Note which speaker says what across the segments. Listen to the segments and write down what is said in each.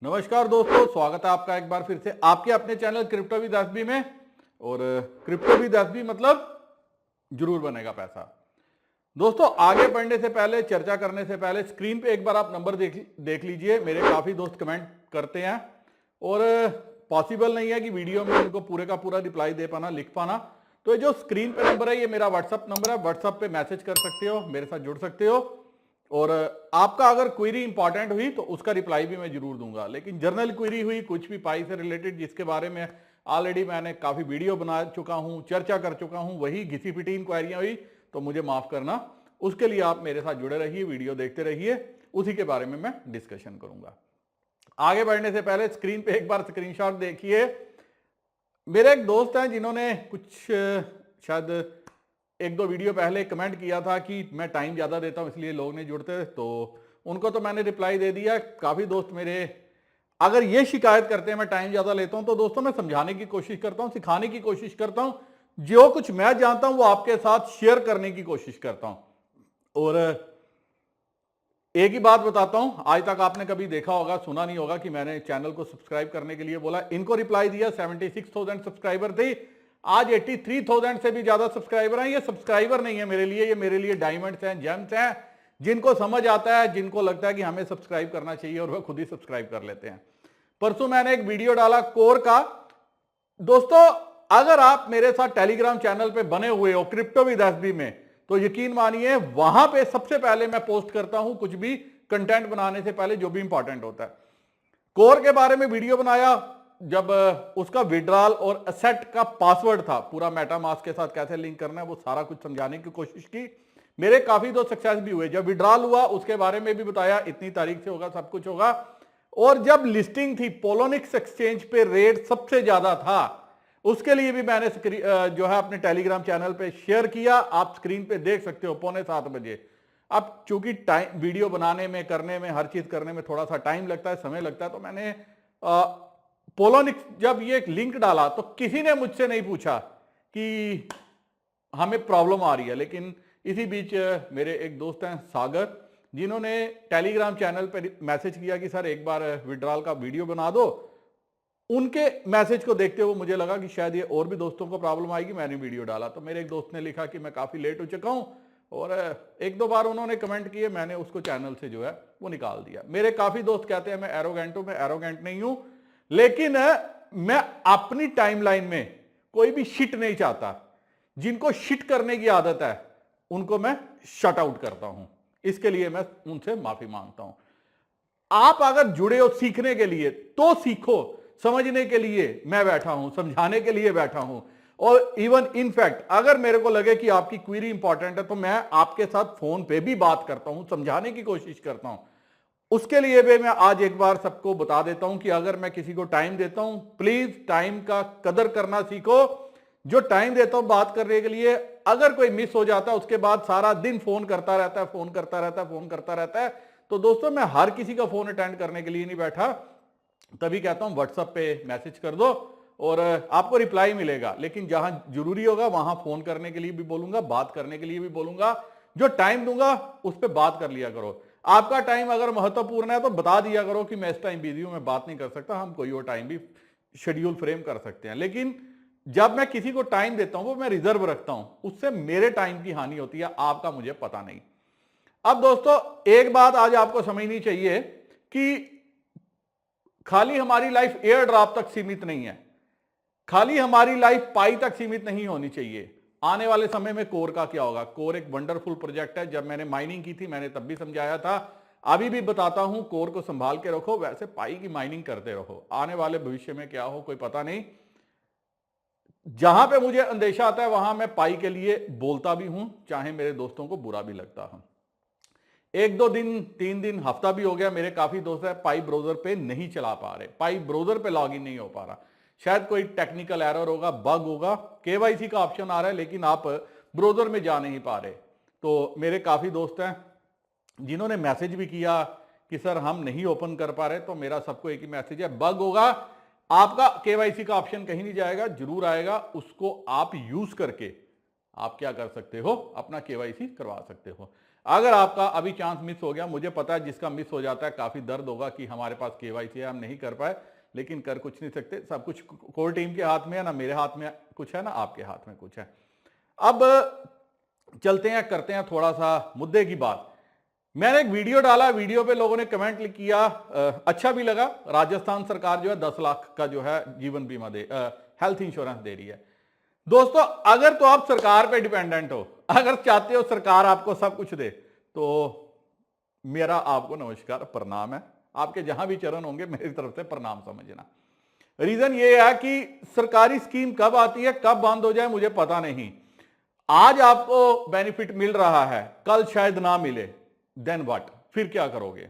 Speaker 1: नमस्कार दोस्तों, स्वागत है आपका एक बार फिर से आपके अपने चैनल क्रिप्टो विद एसबी में। और क्रिप्टो विद एसबी मतलब जरूर बनेगा पैसा। दोस्तों, आगे बढ़ने से पहले, चर्चा करने से पहले स्क्रीन पे एक बार आप नंबर देख लीजिए। मेरे काफी दोस्त कमेंट करते हैं और पॉसिबल नहीं है कि वीडियो में उनको पूरे का पूरा रिप्लाई दे पाना, लिख पाना। तो ये जो स्क्रीन पे नंबर है, ये मेरा व्हाट्सअप नंबर है। व्हाट्सअप पे मैसेज कर सकते हो, मेरे साथ जुड़ सकते हो। और आपका अगर क्वेरी इंपॉर्टेंट हुई तो उसका रिप्लाई भी मैं जरूर दूंगा। लेकिन जर्नल क्वेरी हुई, कुछ भी पाई से रिलेटेड, जिसके बारे में ऑलरेडी मैंने काफी वीडियो बना चुका हूं, चर्चा कर चुका हूं, वही घिसी पिटी इंक्वायरियां हुई तो मुझे माफ करना। उसके लिए आप मेरे साथ जुड़े रहिए, वीडियो देखते रहिए, उसी के बारे में मैं डिस्कशन करूंगा। आगे बढ़ने से पहले स्क्रीन पे एक बार स्क्रीनशॉट देखिए। मेरे एक दोस्त हैं जिन्होंने कुछ शायद एक दो वीडियो पहले कमेंट किया था कि मैं टाइम ज्यादा देता हूं इसलिए लोग नहीं जुड़ते, तो उनको तो मैंने रिप्लाई दे दिया। काफी दोस्त मेरे अगर ये शिकायत करते हैं मैं टाइम ज्यादा लेता हूं, तो दोस्तों मैं समझाने की कोशिश करता हूं, सिखाने की कोशिश करता हूं। जो कुछ मैं जानता हूं वो आपके साथ शेयर करने की कोशिश करता हूं। और एक ही बात बताता हूं, आज तक आपने कभी देखा होगा, सुना नहीं होगा कि मैंने चैनल को सब्सक्राइब करने के लिए बोला। इनको रिप्लाई दिया, 76,000 सब्सक्राइबर थे, आज 83,000 से भी ज्यादा सब्सक्राइबर हैं। ये सब्सक्राइबर नहीं है मेरे लिए, ये मेरे लिए डायमंड्स हैं, जेम्स हैं। जिनको समझ आता है, जिनको लगता है कि हमें सब्सक्राइब करना चाहिए, और वह खुद ही सब्सक्राइब कर लेते हैं। परसों मैंने एक वीडियो डाला कोर का। दोस्तों, अगर आप मेरे साथ टेलीग्राम चैनल पे बने हुए हो क्रिप्टो विद एसबी में, तो यकीन मानिए वहां पे सबसे पहले मैं पोस्ट करता हूं कुछ भी कंटेंट बनाने से पहले, जो भी इंपॉर्टेंट होता है। कोर के बारे में वीडियो बनाया, जब उसका विड्रॉल और एसेट का पासवर्ड था, पूरा मेटामास्क के साथ कैसे लिंक करना है, वो सारा कुछ समझाने की कोशिश की। मेरे काफी दो सक्सेस भी हुए। जब विड्रॉल हुआ उसके बारे में भी बताया, इतनी तारीख से होगा, सब कुछ होगा। और जब लिस्टिंग थी, पोलोनिक्स एक्सचेंज पे रेट सबसे ज्यादा था, उसके लिए भी मैंने जो है अपने टेलीग्राम चैनल पे शेयर किया। आप स्क्रीन पे देख सकते हो, 6:45 अब चूंकि टाइम वीडियो बनाने में, करने में, हर चीज करने में थोड़ा सा टाइम लगता है, समय लगता है, तो मैंने पोलोनिक्स जब ये लिंक डाला तो किसी ने मुझसे नहीं पूछा कि हमें प्रॉब्लम आ रही है। लेकिन इसी बीच मेरे एक दोस्त हैं सागर, जिन्होंने टेलीग्राम चैनल पर मैसेज किया कि सर एक बार विड्रॉल का वीडियो बना दो। उनके मैसेज को देखते हुए मुझे लगा कि शायद ये और भी दोस्तों को प्रॉब्लम आएगी, मैंने वीडियो डाला। तो मेरे एक दोस्त ने लिखा कि मैं काफी लेट हो चुका हूं, और एक दो बार उन्होंने कमेंट किए, मैंने उसको चैनल से जो है वो निकाल दिया। मेरे काफी दोस्त कहते हैं मैं एरोगेंट हूं, मैं एरोगेंट नहीं हूं। लेकिन मैं अपनी टाइमलाइन में कोई भी शिट नहीं चाहता। जिनको शिट करने की आदत है उनको मैं शट आउट करता हूं। इसके लिए मैं उनसे माफी मांगता हूं। आप अगर जुड़े हो सीखने के लिए तो सीखो, समझने के लिए मैं बैठा हूं, समझाने के लिए बैठा हूं। और इवन इनफैक्ट अगर मेरे को लगे कि आपकी क्वेरी इंपॉर्टेंट है तो मैं आपके साथ फोन पे भी बात करता हूं, समझाने की कोशिश करता हूं। उसके लिए भी मैं आज एक बार सबको बता देता हूं कि अगर मैं किसी को टाइम देता हूं, प्लीज टाइम का कदर करना सीखो। जो टाइम देता हूं बात करने के लिए, अगर कोई मिस हो जाता है उसके बाद सारा दिन फोन करता रहता है, फोन करता रहता है, फोन करता रहता है। तो दोस्तों, मैं हर किसी का फोन अटेंड करने के लिए नहीं बैठा। तभी कहता हूं व्हाट्सएप पे मैसेज कर दो और आपको रिप्लाई मिलेगा। लेकिन जहां जरूरी होगा वहां फोन करने के लिए भी बोलूंगा, बात करने के लिए भी बोलूंगा। जो टाइम दूंगा उस पर बात कर लिया करो। आपका टाइम अगर महत्वपूर्ण है तो बता दिया करो कि मैं इस टाइम बिजी हूं, मैं बात नहीं कर सकता। हम कोई और टाइम भी शेड्यूल फ्रेम कर सकते हैं। लेकिन जब मैं किसी को टाइम देता हूं वो मैं रिजर्व रखता हूं, उससे मेरे टाइम की हानि होती है, आपका मुझे पता नहीं। अब दोस्तों, एक बात आज आपको समझनी चाहिए कि खाली हमारी लाइफ एयर ड्रॉप तक सीमित नहीं है, खाली हमारी लाइफ पाई तक सीमित नहीं होनी चाहिए। आने वाले समय में कोर का क्या होगा? कोर एक वंडरफुल प्रोजेक्ट है। जब मैंने माइनिंग की थी मैंने तब भी समझाया था, अभी भी बताता हूं, कोर को संभाल के रखो, वैसे पाई की माइनिंग करते रहो। आने वाले भविष्य में क्या हो कोई पता नहीं। जहां पे मुझे अंदेशा आता है वहां मैं पाई के लिए बोलता भी हूं, चाहे मेरे दोस्तों को बुरा भी लगता हो। एक दो दिन, 3 दिन, हफ्ता भी हो गया, मेरे काफी दोस्त है पाई ब्राउजर पे नहीं चला पा रहे, पाई ब्राउजर पे लॉगिन नहीं हो पा रहा। शायद कोई टेक्निकल एरर होगा, बग होगा, केवाईसी का ऑप्शन आ रहा है लेकिन आप ब्राउजर में जा नहीं पा रहे। तो मेरे काफी दोस्त हैं जिन्होंने मैसेज भी किया कि सर हम नहीं ओपन कर पा रहे। तो मेरा सबको एक ही मैसेज है, बग होगा, आपका केवाईसी का ऑप्शन कहीं नहीं जाएगा, जरूर आएगा। उसको आप यूज करके आप क्या कर सकते हो, अपना केवाईसी करवा सकते हो। अगर आपका अभी चांस मिस हो गया, मुझे पता है जिसका मिस हो जाता है काफी दर्द होगा कि हमारे पास केवाईसी है, हम नहीं कर पाए, लेकिन कर कुछ नहीं सकते, सब कुछ कोर टीम के हाथ में है, ना मेरे हाथ में कुछ है, ना आपके हाथ में कुछ है। अब चलते हैं, करते हैं थोड़ा सा मुद्दे की बात। मैंने एक वीडियो डाला, वीडियो पे लोगों ने कमेंट किया, अच्छा भी लगा। राजस्थान सरकार जो है 10 लाख का जो है जीवन बीमा हेल्थ इंश्योरेंस दे रही है। दोस्तों अगर तो आप सरकार पे डिपेंडेंट हो, अगर चाहते हो सरकार आपको सब कुछ दे, तो मेरा आपको नमस्कार प्रणाम है, आपके जहां भी चरण होंगे मेरी तरफ से प्रणाम समझना। रीजन ये है कि सरकारी स्कीम कब आती है कब बंद हो जाए मुझे पता नहीं। आज आपको बेनिफिट मिल रहा है, कल शायद ना मिले, देन व्हाट, फिर क्या करोगे।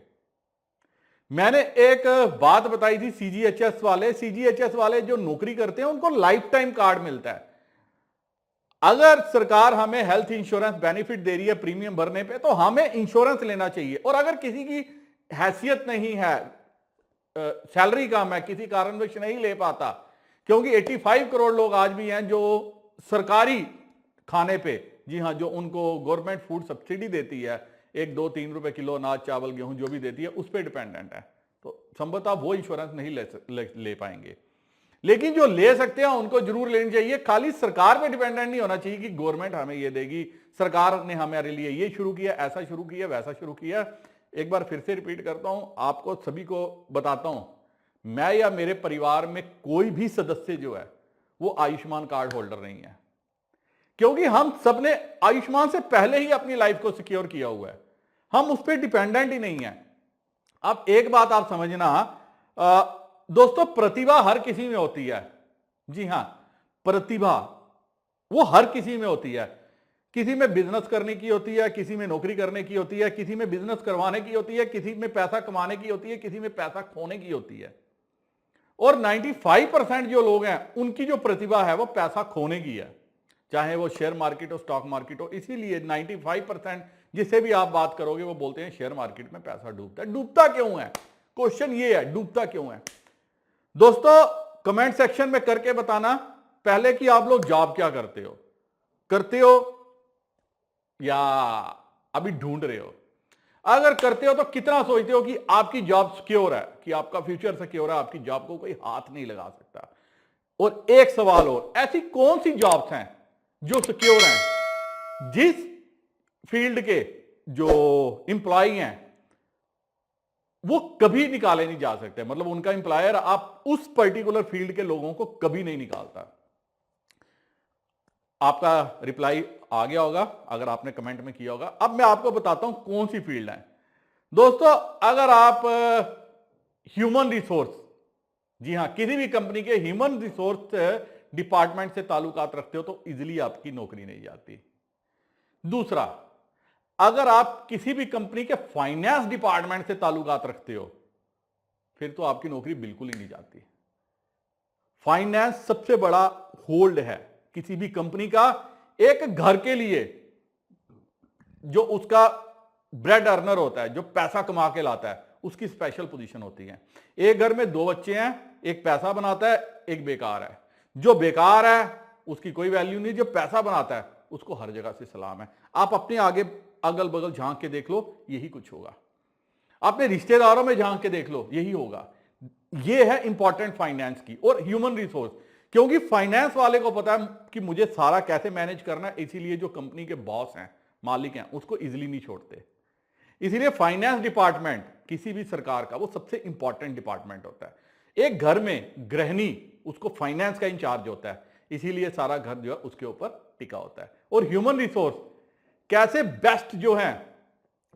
Speaker 1: मैंने एक बात बताई थी, सीजीएचएस वाले जो नौकरी करते हैं उनको लाइफ टाइम कार्ड मिलता है। अगर सरकार हमें हेल्थ इंश्योरेंस बेनिफिट दे रही है प्रीमियम भरने पे, तो हमें इंश्योरेंस लेना चाहिए। और अगर किसी की हैसियत नहीं है, सैलरी कम है, किसी कारणवश नहीं ले पाता, क्योंकि 85 करोड़ लोग आज भी हैं जो सरकारी खाने पे, जी हां, जो उनको गवर्नमेंट फूड सब्सिडी देती है, 1, 2, 3 रुपए किलो अनाज चावल गेहूं जो भी देती है, उस पर डिपेंडेंट है, तो संभवतः वो इंश्योरेंस नहीं ले पाएंगे। लेकिन जो ले सकते हैं उनको जरूर लेनी चाहिए। खाली सरकार पे डिपेंडेंट नहीं होना चाहिए कि गवर्नमेंट हमें ये देगी, सरकार ने हमारे लिए ये शुरू किया, ऐसा शुरू किया, वैसा शुरू किया। एक बार फिर से रिपीट करता हूं, आपको सभी को बताता हूं, मैं या मेरे परिवार में कोई भी सदस्य जो है वो आयुष्मान कार्ड होल्डर नहीं है, क्योंकि हम सबने आयुष्मान से पहले ही अपनी लाइफ को सिक्योर किया हुआ है, हम उस पर डिपेंडेंट ही नहीं है। अब एक बात आप समझना दोस्तों, प्रतिभा हर किसी में होती है, जी हां, प्रतिभा वो हर किसी में होती है। किसी में बिजनेस करने की होती है, किसी में नौकरी करने की होती है, किसी में बिजनेस करवाने की होती है, किसी में पैसा कमाने की होती है, किसी में पैसा खोने की होती है। और 95% जो लोग हैं उनकी जो प्रतिभा है वो पैसा खोने की है, चाहे वो शेयर मार्केट हो, स्टॉक मार्केट हो। इसीलिए 95% जिससे भी आप बात करोगे वो बोलते हैं शेयर मार्केट में पैसा डूबता है। डूबता क्यों है, क्वेश्चन ये है, डूबता क्यों है। दोस्तों कमेंट सेक्शन में करके बताना पहले कि आप लोग जॉब क्या करते हो या अभी ढूंढ रहे हो। अगर करते हो तो कितना सोचते हो कि आपकी जॉब सिक्योर है, कि आपका फ्यूचर सिक्योर है, आपकी जॉब को कोई हाथ नहीं लगा सकता। और एक सवाल और, ऐसी कौन सी जॉब्स हैं जो सिक्योर हैं, जिस फील्ड के जो एम्प्लॉय हैं वो कभी निकाले नहीं जा सकते, मतलब उनका एम्प्लॉयर आप उस पर्टिकुलर फील्ड के लोगों को कभी नहीं निकालता। आपका रिप्लाई आ गया होगा अगर आपने कमेंट में किया होगा। अब मैं आपको बताता हूं कौन सी फील्ड है। दोस्तों अगर आप ह्यूमन रिसोर्स, जी हां, किसी भी कंपनी के ह्यूमन रिसोर्स डिपार्टमेंट से ताल्लुकात रखते हो तो इजीली आपकी नौकरी नहीं जाती। दूसरा, अगर आप किसी भी कंपनी के फाइनेंस डिपार्टमेंट से ताल्लुकात रखते हो फिर तो आपकी नौकरी बिल्कुल ही नहीं जाती। फाइनेंस सबसे बड़ा होल्ड है किसी भी कंपनी का। एक घर के लिए जो उसका ब्रेड अर्नर होता है, जो पैसा कमा के लाता है, उसकी स्पेशल पोजीशन होती है। एक घर में 2 बच्चे हैं, एक पैसा बनाता है, एक बेकार है। जो बेकार है उसकी कोई वैल्यू नहीं, जो पैसा बनाता है उसको हर जगह से सलाम है। आप अपने आगे अगल बगल झांक के देख लो, यही कुछ होगा। अपने रिश्तेदारों में झांक के देख लो, यही होगा। यह है इंपॉर्टेंट फाइनेंस की और ह्यूमन रिसोर्स, क्योंकि फाइनेंस वाले को पता है कि मुझे सारा कैसे मैनेज करना है, इसीलिए जो कंपनी के बॉस हैं, मालिक हैं, उसको इजीली नहीं छोड़ते। इसीलिए फाइनेंस डिपार्टमेंट किसी भी सरकार का वो सबसे इंपॉर्टेंट डिपार्टमेंट होता है। एक घर में गृहिणी, उसको फाइनेंस का इंचार्ज होता है, इसीलिए सारा घर जो है उसके ऊपर टिका होता है। और ह्यूमन रिसोर्स कैसे बेस्ट जो है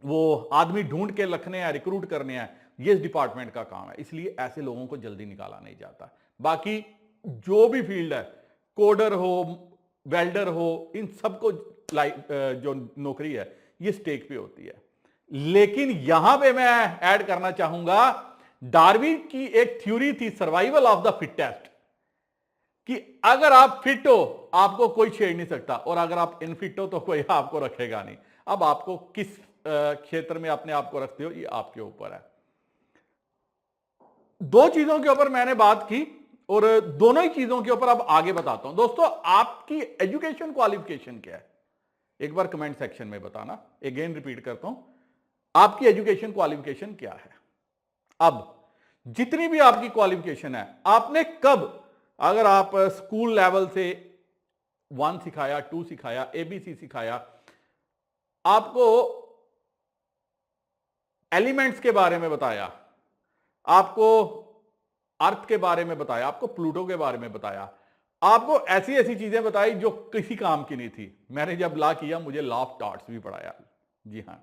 Speaker 1: वो आदमी ढूंढ के रखने हैं, रिक्रूट करने हैं, ये इस डिपार्टमेंट का काम है। इसलिए ऐसे लोगों को जल्दी निकाला नहीं जाता। बाकी जो भी फील्ड है, कोडर हो, वेल्डर हो, इन सबको जो नौकरी है ये स्टेक पे होती है। लेकिन यहां पे मैं ऐड करना चाहूंगा, डार्विन की एक थ्योरी थी, सर्वाइवल ऑफ द फिटेस्ट, कि अगर आप फिट हो आपको कोई छेड़ नहीं सकता, और अगर आप इनफिट हो तो कोई आपको रखेगा नहीं। अब आपको किस क्षेत्र में अपने आप को रखते हो ये आपके ऊपर है। 2 चीजों के ऊपर मैंने बात की और दोनों ही चीजों के ऊपर अब आगे बताता हूं। दोस्तों आपकी एजुकेशन क्वालिफिकेशन क्या है? एक बार कमेंट सेक्शन में बताना। अगेन रिपीट करता हूं, आपकी एजुकेशन क्वालिफिकेशन क्या है। अब जितनी भी आपकी क्वालिफिकेशन है, आपने कब, अगर आप स्कूल लेवल से 1 सिखाया, 2 सिखाया, एबीसी सिखाया, आपको एलिमेंट्स के बारे में बताया, आपको अर्थ के बारे में बताया, आपको प्लूटो के बारे में बताया, आपको ऐसी ऐसी चीजें बताई जो किसी काम की नहीं थी। मैंने जब लॉ किया मुझे लॉ ऑफ टॉर्ट्स भी पढ़ाया। जी हां,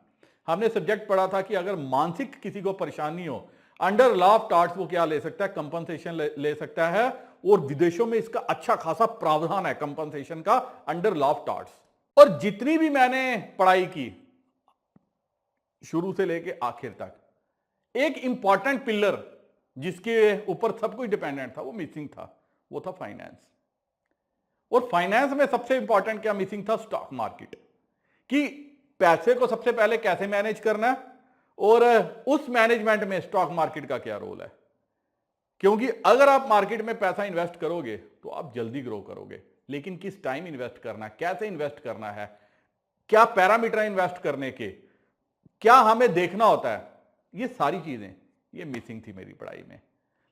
Speaker 1: हमने सब्जेक्ट पढ़ा था कि अगर मानसिक किसी को परेशानी हो, अंडर लॉ ऑफ टॉर्ट्स वो क्या ले सकता है, कंपनसेशन ले सकता है। और विदेशों में इसका अच्छा खासा प्रावधान है कंपनसेशन का अंडर लॉ ऑफ टॉर्ट्स। और जितनी भी मैंने पढ़ाई की शुरू से लेके आखिर तक, एक इंपॉर्टेंट पिलर जिसके ऊपर सब कुछ डिपेंडेंट था वो मिसिंग था, वो था फाइनेंस। और फाइनेंस में सबसे इंपॉर्टेंट क्या मिसिंग था, स्टॉक मार्केट, कि पैसे को सबसे पहले कैसे मैनेज करना है और उस मैनेजमेंट में स्टॉक मार्केट का क्या रोल है। क्योंकि अगर आप मार्केट में पैसा इन्वेस्ट करोगे तो आप जल्दी ग्रो करोगे, लेकिन किस टाइम इन्वेस्ट करना है, कैसे इन्वेस्ट करना है, क्या पैरामीटर इन्वेस्ट करने के, क्या हमें देखना होता है, ये सारी चीजें ये मिसिंग थी मेरी पढ़ाई में।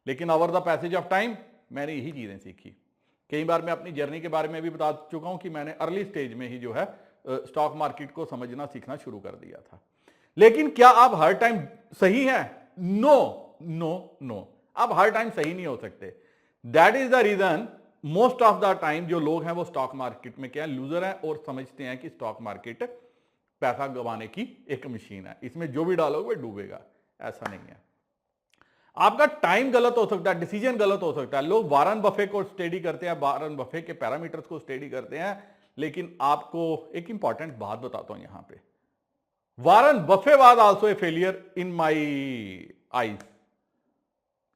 Speaker 1: लेकिन over the passage of time मैंने यही चीजें सीखी। कई बार मैं अपनी जर्नी के बारे में भी बता चुका हूं कि मैंने अर्ली स्टेज में ही जो है स्टॉक मार्केट को समझना सीखना शुरू कर दिया था। लेकिन क्या आप हर टाइम सही है? नो नो नो, आप हर टाइम सही नहीं हो सकते। That is the reason most of the time जो लोग हैं वो स्टॉक मार्केट में क्या है, लूजर हैं और समझते हैं कि स्टॉक मार्केट पैसा गंवाने की एक मशीन है, इसमें जो भी डालोगे वो डूबेगा। ऐसा नहीं है। आपका टाइम गलत हो सकता है, डिसीजन गलत हो सकता है। लोग वारन बफे को स्टडी करते हैं, वारन बफे के पैरामीटर्स को स्टडी करते हैं, लेकिन आपको एक इंपॉर्टेंट बात बताता हूं यहां पे, Warren Buffett was also a failure in my eyes.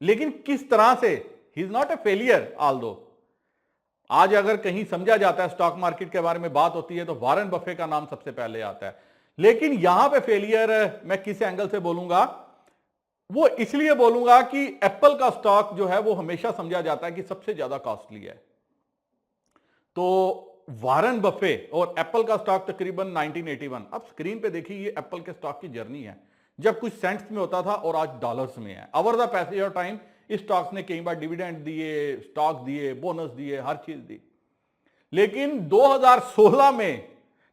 Speaker 1: लेकिन किस तरह से, he is not a failure although. आज अगर कहीं समझा जाता है स्टॉक मार्केट के बारे में बात होती है तो वारन बफे का नाम सबसे पहले आता है। लेकिन यहां पे फेलियर मैं किस एंगल से बोलूंगा, वो इसलिए बोलूंगा कि एप्पल का स्टॉक जो है वो हमेशा समझा जाता है कि सबसे ज्यादा कॉस्टली है। तो वारन बफे और एप्पल का स्टॉक तकरीबन 1981, अब स्क्रीन पे देखिए ये एप्पल के स्टॉक की जर्नी है, जब कुछ सेंट्स में होता था और आज डॉलर्स में है। Over the passage of time इस स्टॉक्स ने कई बार डिविडेंड दिए, स्टॉक दिए, बोनस दिए, हर चीज दी। लेकिन 2016 में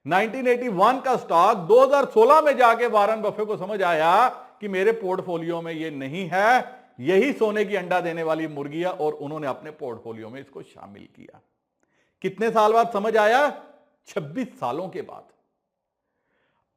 Speaker 1: 1981 का स्टॉक 2016 में जाके वारन बफे को समझ आया कि मेरे पोर्टफोलियो में ये नहीं है, यही सोने की अंडा देने वाली मुर्गी है, और उन्होंने अपने पोर्टफोलियो में इसको शामिल किया। कितने साल बाद समझ आया? 26 सालों के बाद।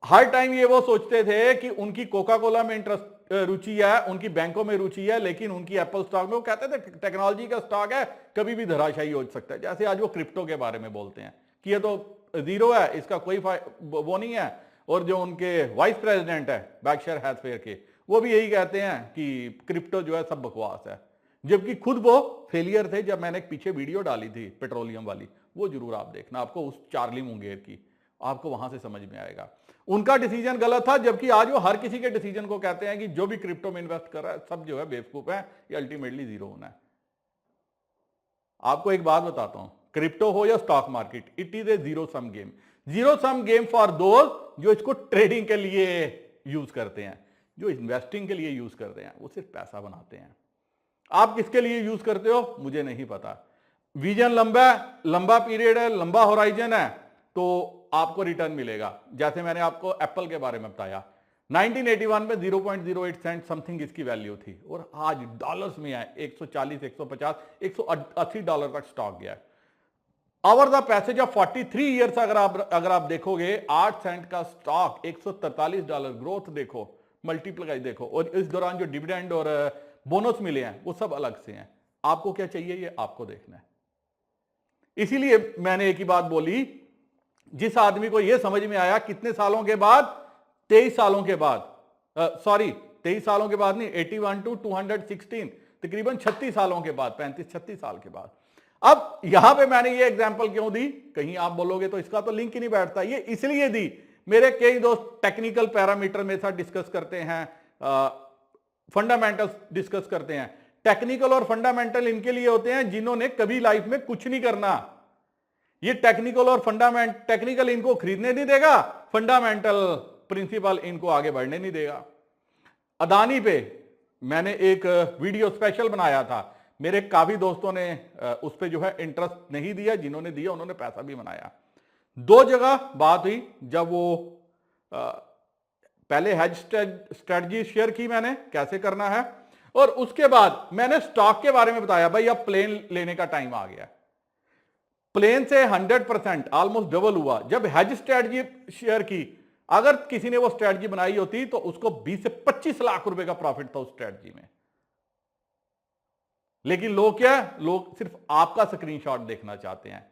Speaker 1: हर टाइम ये वो सोचते थे कि उनकी कोका कोला में इंटरेस्ट रुचि है, उनकी बैंकों में रुचि है, लेकिन उनकी एप्पल स्टॉक में, वो कहते थे टेक्नोलॉजी का स्टॉक है, कभी भी धराशायी हो सकता है। जैसे आज वो क्रिप्टो के बारे में बोलते हैं कि ये तो जीरो है, इसका कोई वो नहीं है। और जो उनके वाइस प्रेसिडेंट है बैक्शर हैथवे के, वो भी यही कहते हैं कि क्रिप्टो जो है सब बकवास है, जबकि खुद वो फेलियर थे। जब मैंने एक पीछे वीडियो डाली थी पेट्रोलियम वाली, वो जरूर आप देखना, आपको उस चार्ली मुंगेर की, आपको वहां से समझ में आएगा। उनका डिसीजन गलत था, जबकि आज वो हर किसी के डिसीजन को कहते हैं कि जो भी क्रिप्टो में इन्वेस्ट कर रहा है सब जो है बेवकूफ है, ये अल्टीमेटली जीरो होना है। आपको एक बात बताता हूं, क्रिप्टो हो या stock market, it is a zero sum game. Zero sum game for those जो इसको ट्रेडिंग के लिए यूज करते हैं। जो इन्वेस्टिंग के लिए यूज करते हैं वो सिर्फ पैसा बनाते हैं। आप किसके लिए यूज करते हो मुझे नहीं पता। विजन लंबा पीरियड है, लंबा होराइजन है, तो आपको रिटर्न मिलेगा। जैसे मैंने आपको एप्पल के बारे में बताया, 1981 में 0.08 सेंट समथिंग इसकी वैल्यू थी, और आज डॉलर्स में है 140, 150, 180 डॉलर तक स्टॉक गया। Over the passage of 43 years अगर आप देखोगे, 8 सेंट का स्टॉक 143 डॉलर, ग्रोथ देखो, मल्टीप्लाई देखो, और इस दौरान जो डिविडेंड और बोनस मिले हैं वो सब अलग से हैं। आपको क्या चाहिए ये आपको देखना है। इसीलिए मैंने एक ही बात बोली, जिस आदमी को यह समझ में आया कितने सालों के बाद, 23 सालों के बाद, 23 सालों के बाद नहीं, 81 to 216, तकरीबन 36 सालों के बाद, 35-36 साल के बाद। अब यहां पे मैंने ये एग्जांपल क्यों दी, कहीं आप बोलोगे तो इसका तो लिंक ही नहीं बैठता। ये इसलिए दी, मेरे कई दोस्त टेक्निकल पैरामीटर मेरे साथ डिस्कस करते हैं, फंडामेंटल्स डिस्कस करते हैं। टेक्निकल और फंडामेंटल इनके लिए होते हैं जिन्होंने कभी लाइफ में कुछ नहीं करना, ये टेक्निकल और टेक्निकल इनको खरीदने नहीं देगा, फंडामेंटल प्रिंसिपल इनको आगे बढ़ने नहीं देगा। अदानी पे मैंने एक वीडियो स्पेशल बनाया था, मेरे काफी दोस्तों ने उस पर जो है इंटरेस्ट नहीं दिया, जिन्होंने दिया उन्होंने पैसा भी बनाया। दो जगह बात हुई, जब वो पहले हेज स्ट्रेटजी शेयर की मैंने कैसे करना है, और उसके बाद मैंने स्टॉक के बारे में बताया, भाई अब प्लेन लेने का टाइम आ गया। प्लेन से 100% ऑलमोस्ट डबल हुआ जब हेज स्ट्रेटजी शेयर की। अगर किसी ने वो स्ट्रेटजी बनाई होती तो उसको 20 से 25 लाख रुपए का प्रॉफिट था उस स्ट्रेटजी में। लेकिन लोग क्या, लोग सिर्फ आपका स्क्रीनशॉट देखना चाहते हैं।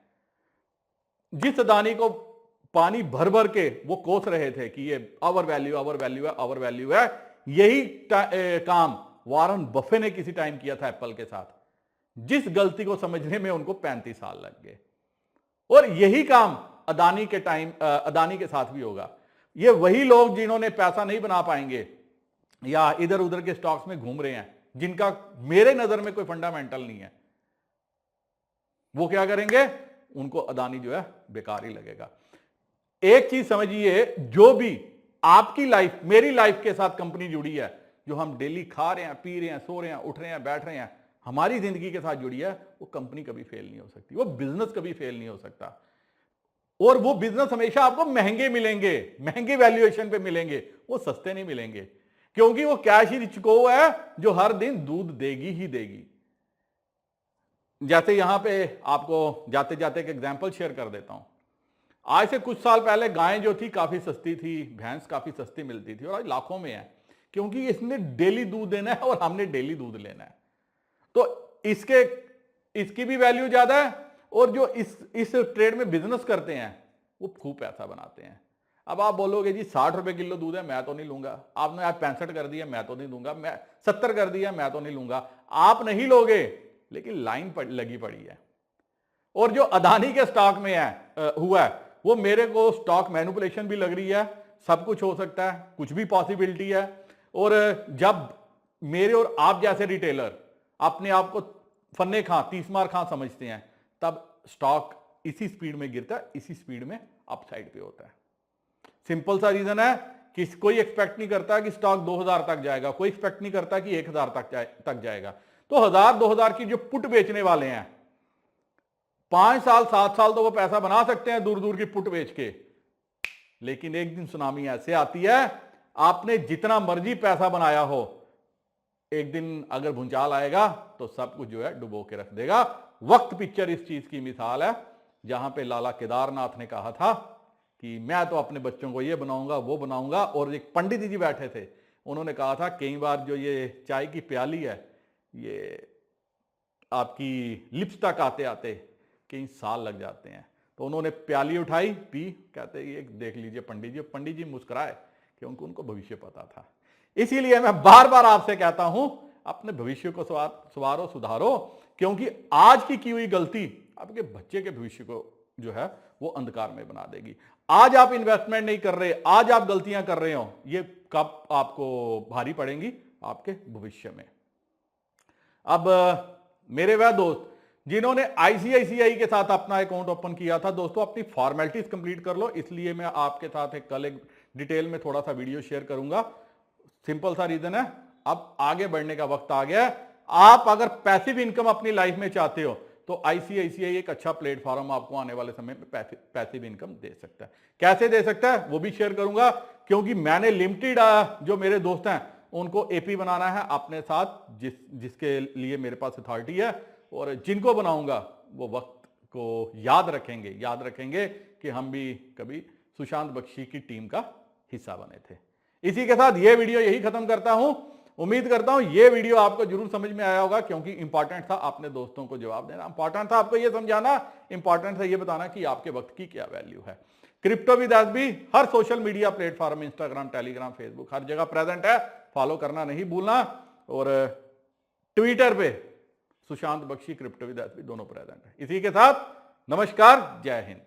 Speaker 1: जिस अदानी को पानी भर भर के वो कोस रहे थे कि ये आवर वैल्यू आवर वैल्यू है, आवर वैल्यू है, यही काम वॉरेन बफे ने किसी टाइम किया था एप्पल के साथ, जिस गलती को समझने में उनको 35 साल लग गए। और यही काम अदानी के साथ भी होगा। ये वही लोग जिन्होंने पैसा नहीं बना पाएंगे या इधर उधर के स्टॉक्स में घूम रहे हैं, जिनका मेरे नजर में कोई फंडामेंटल नहीं है, वो क्या करेंगे, उनको अदानी जो है बेकार ही लगेगा। एक चीज समझिए, जो भी आपकी लाइफ मेरी लाइफ के साथ कंपनी जुड़ी है, जो हम डेली खा रहे हैं, पी रहे हैं, सो रहे हैं, उठ रहे हैं, बैठ रहे हैं, हमारी जिंदगी के साथ जुड़ी है, वो कंपनी कभी फेल नहीं हो सकती, वो बिजनेस कभी फेल नहीं हो सकता। और वो बिजनेस हमेशा आपको महंगे मिलेंगे, महंगे वैल्यूएशन पे मिलेंगे, वो सस्ते नहीं मिलेंगे, क्योंकि वो कैश ही रिच को है जो हर दिन दूध देगी ही देगी। जैसे यहां पे आपको जाते जाते एक एग्जांपल शेयर कर देता हूं। आज से कुछ साल पहले गाय जो थी काफी सस्ती थी, भैंस काफी सस्ती मिलती थी, और आज लाखों में है, क्योंकि इसने डेली दूध देना है और हमने डेली दूध लेना है। तो इसकी भी वैल्यू ज्यादा है, और जो इस ट्रेड में बिजनेस करते हैं वो खूब पैसा बनाते हैं। अब आप बोलोगे जी 60 रुपए किलो दूध है, मैं तो नहीं लूंगा, आपने आज 65 कर दिया, मैं तो नहीं दूंगा, मैं 70 कर दिया, मैं तो नहीं लूंगा। आप नहीं लोगे, लेकिन लाइन लगी पड़ी है। और जो अदानी के स्टॉक में हुआ है, वो मेरे को स्टॉक मैनिपुलेशन भी लग रही है, सब कुछ हो सकता है, कुछ भी पॉसिबिलिटी है। और जब मेरे और आप जैसे रिटेलर अपने आप को फन्ने खां, तीसमार खां समझते हैं, तब स्टॉक इसी स्पीड में गिरता है, इसी स्पीड में अपसाइड पे होता है। सिंपल सा रीजन है कि कोई एक्सपेक्ट नहीं करता कि स्टॉक 2000 तक जाएगा, कोई एक्सपेक्ट नहीं करता कि 1000 तक जाएगा। तो 1000-2000 की जो पुट बेचने वाले हैं, 5 साल 7 साल तो वो पैसा बना सकते हैं दूर दूर की पुट बेच के, लेकिन एक दिन सुनामी ऐसे आती है, आपने जितना मर्जी पैसा बनाया हो, एक दिन अगर भूचाल आएगा तो सब कुछ जो है डुबो के रख देगा। वक्त पिक्चर इस चीज की मिसाल है, जहां पे लाला केदारनाथ ने कहा था कि मैं तो अपने बच्चों को ये बनाऊंगा वो बनाऊंगा, और एक पंडित जी बैठे थे, उन्होंने कहा था कई बार जो ये चाय की प्याली है, ये आपकी लिप्स तक आते आते कई साल लग जाते हैं। तो उन्होंने प्याली उठाई, पी, कहते ये देख लीजिए पंडित जी मुस्कुराए, क्योंकि उनको भविष्य पता था। इसीलिए मैं बार बार आपसे कहता हूं, अपने भविष्य को सवारो, सुधारो, क्योंकि आज की हुई गलती आपके बच्चे के भविष्य को जो है वो अंधकार में बना देगी। आज आप इन्वेस्टमेंट नहीं कर रहे, आज आप गलतियां कर रहे हो, ये कब आपको भारी पड़ेंगी आपके भविष्य में। अब मेरे वह दोस्त जिन्होंने आईसीआईसीआई के साथ अपना अकाउंट ओपन किया था, दोस्तों अपनी फॉर्मेलिटीज कंप्लीट कर लो, इसलिए मैं आपके साथ कल एक डिटेल में थोड़ा सा वीडियो शेयर करूंगा। सिंपल सा रीजन है, अब आगे बढ़ने का वक्त आ गया है। आप अगर पैसिव इनकम अपनी लाइफ में चाहते हो तो आईसीआईसीआई एक अच्छा प्लेटफॉर्म आपको आने वाले समय में पैसिव इनकम दे सकता है। कैसे दे सकता है वो भी शेयर करूंगा, क्योंकि मैंने लिमिटेड जो मेरे दोस्त हैं उनको एपी बनाना है अपने साथ, जिसके लिए मेरे पास अथॉरिटी है, और जिनको बनाऊंगा वो वक्त को याद रखेंगे कि हम भी कभी सुशांत बख्शी की टीम का हिस्सा बने थे। इसी के साथ ये वीडियो यही खत्म करता हूं। उम्मीद करता हूं ये वीडियो आपको जरूर समझ में आया होगा, क्योंकि इंपॉर्टेंट था अपने दोस्तों को जवाब देना, इंपॉर्टेंट था आपको ये समझाना, इंपॉर्टेंट था ये बताना कि आपके वक्त की क्या वैल्यू है। क्रिप्टो विद एसबी हर social media platform, Instagram, Telegram, Facebook, हर जगह प्रेजेंट है, फॉलो करना नहीं भूलना। और ट्विटर पे Sushant Bakshi, crypto with SB दोनों प्रेजेंट है। इसी के साथ नमस्कार, जय हिंद।